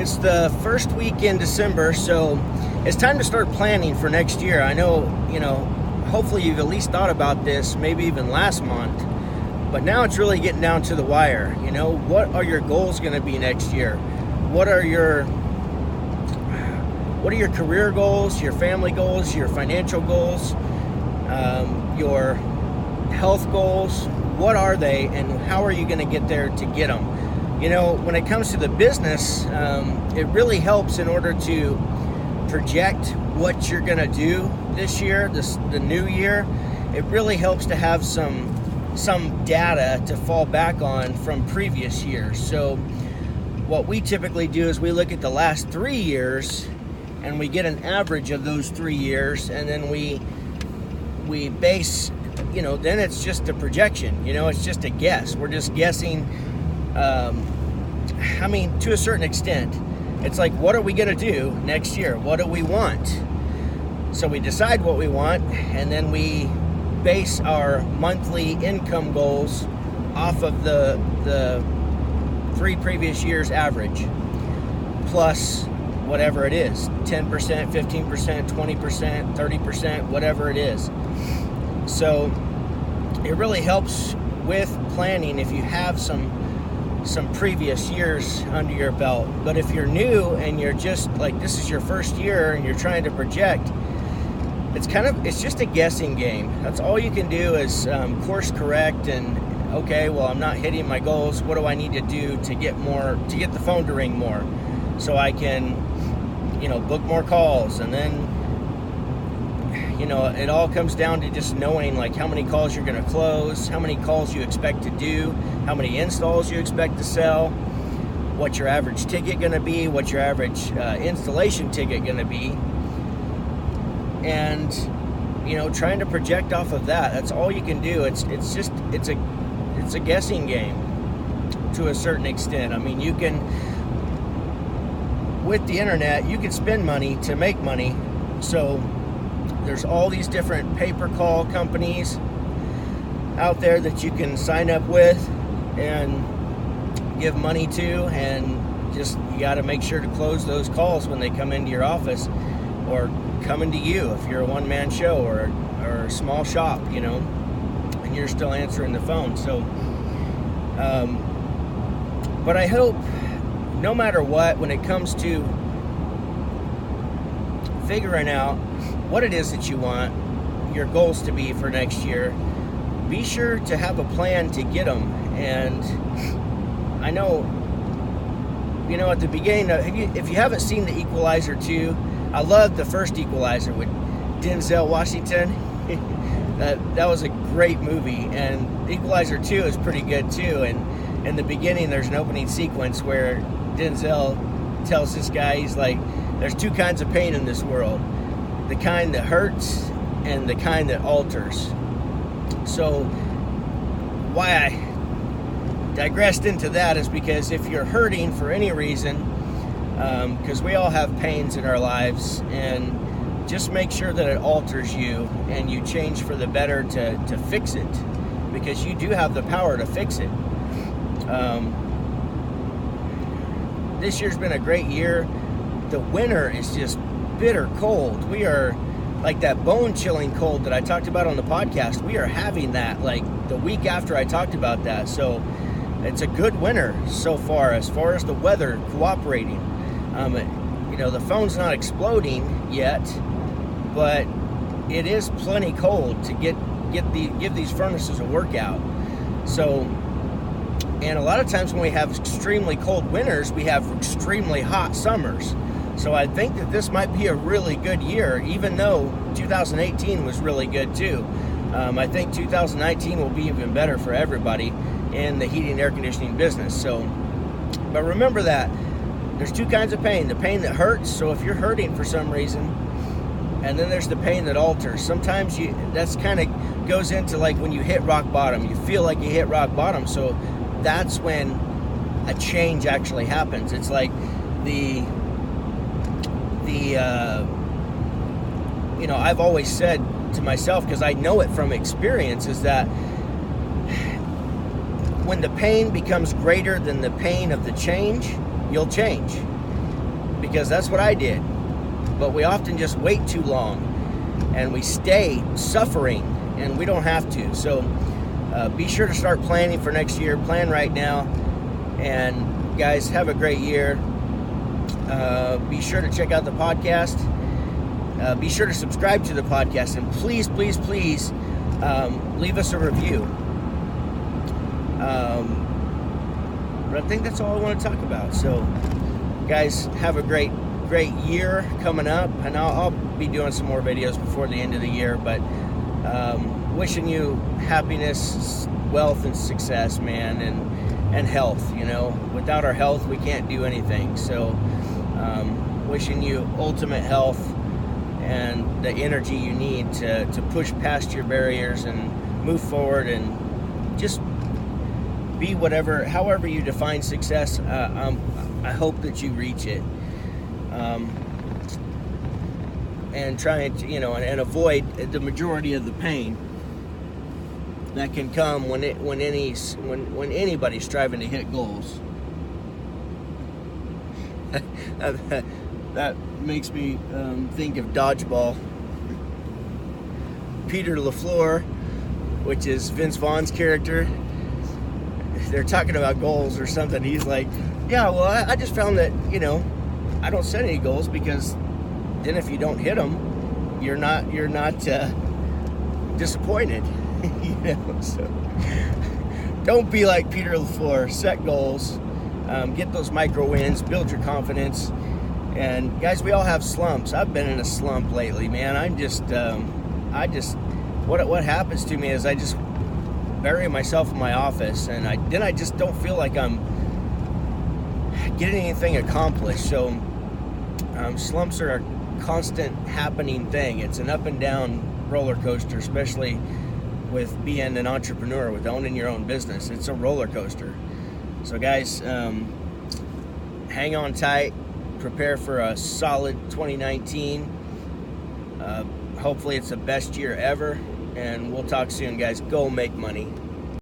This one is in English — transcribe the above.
It's the first week in December, so it's time to start planning for next year. I know, hopefully you've at least thought about this, maybe even last month, but now it's really getting down to the wire. What are your goals going to be next year? What are your career goals, your family goals, your financial goals, your health goals? What are they, and how are you going to get there to get them? When it comes to the business, it really helps in order to project what you're going to do this year, the new year. It really helps to have some data to fall back on from previous years. So what we typically do is we look at the last 3 years and we get an average of those 3 years, and then we base, then it's just a projection. It's just a guess. We're just guessing. To a certain extent, it's like, what are we going to do next year? What do we want? So we decide what we want, and then we base our monthly income goals off of the 3 previous years' average, plus whatever it is, 10%, 15%, 20%, 30%, whatever it is. So it really helps with planning if you have some previous years under your belt. But if you're new and you're just like, this is your first year and you're trying to project, it's just a guessing game. That's all you can do is course correct and, okay, well, I'm not hitting my goals. What do I need to do to get the phone to ring more so I can, book more calls? And then, it all comes down to just knowing like how many calls you're going to close, how many calls you expect to do, how many installs you expect to sell, what's your average ticket going to be, what's your average installation ticket going to be, and trying to project off of that. That's all you can do. It's a guessing game to a certain extent. I mean, you can, with the internet, you can spend money to make money. So there's all these different pay-per-call companies out there that you can sign up with and give money to, and just you got to make sure to close those calls when they come into your office or come into you if you're a one-man show or a small shop, and you're still answering the phone. So but I hope no matter what, when it comes to figuring out what it is that you want your goals to be for next year, be sure to have a plan to get them. And I know, at the beginning, if you haven't seen The Equalizer 2, I loved the first Equalizer with Denzel Washington. that was a great movie, and Equalizer 2 is pretty good too. And in the beginning, there's an opening sequence where Denzel tells this guy, he's like, there's 2 kinds of pain in this world. The kind that hurts and the kind that alters. So why I digressed into that is because if you're hurting for any reason, because we all have pains in our lives, and just make sure that it alters you and you change for the better to fix it, because you do have the power to fix it. This year's been a great year. The winter is just bitter cold. We are like that bone-chilling cold that I talked about on the podcast. We are having that like the week after I talked about that. So it's a good winter so far as the weather cooperating. The phone's not exploding yet, but it is plenty cold to give these furnaces a workout. So, and a lot of times when we have extremely cold winters, we have extremely hot summers. So I think that this might be a really good year, even though 2018 was really good too. I think 2019 will be even better for everybody in the heating and air conditioning business. So, but remember that there's 2 kinds of pain. The pain that hurts, so if you're hurting for some reason, and then there's the pain that alters. Sometimes that's kind of goes into like when you hit rock bottom. You feel like you hit rock bottom, so that's when a change actually happens. It's like I've always said to myself, because I know it from experience, is that when the pain becomes greater than the pain of the change, you'll change. because that's what I did. But we often just wait too long and we stay suffering, and we don't have to. So be sure to start planning for next year. Plan right now. And guys, have a great year. Be sure to check out the podcast. Be sure to subscribe to the podcast, and please, please, please leave us a review. But I think that's all I want to talk about. So, guys, have a great year coming up, and I'll be doing some more videos before the end of the year. But wishing you happiness, wealth, and success, man, and health. You know, without our health, we can't do anything. So, wishing you ultimate health and the energy you need to push past your barriers and move forward and just be however you define success. I hope that you reach it, and try to, and avoid the majority of the pain that can come when anybody's striving to hit goals. That makes me think of dodgeball. Peter LaFleur, which is Vince Vaughn's character, they're talking about goals or something. He's like, yeah, well, I just found that, I don't set any goals, because then if you don't hit them, you're not disappointed. So don't be like Peter LaFleur. Set goals, get those micro wins, build your confidence. And guys, we all have slumps. I've been in a slump lately, man. What happens to me is I just bury myself in my office, and I just don't feel like I'm getting anything accomplished. So slumps are a constant happening thing. It's an up and down roller coaster, especially with being an entrepreneur, with owning your own business. It's a roller coaster. So guys, hang on tight. Prepare for a solid 2019. Hopefully it's the best year ever, and we'll talk soon, guys. Go make money.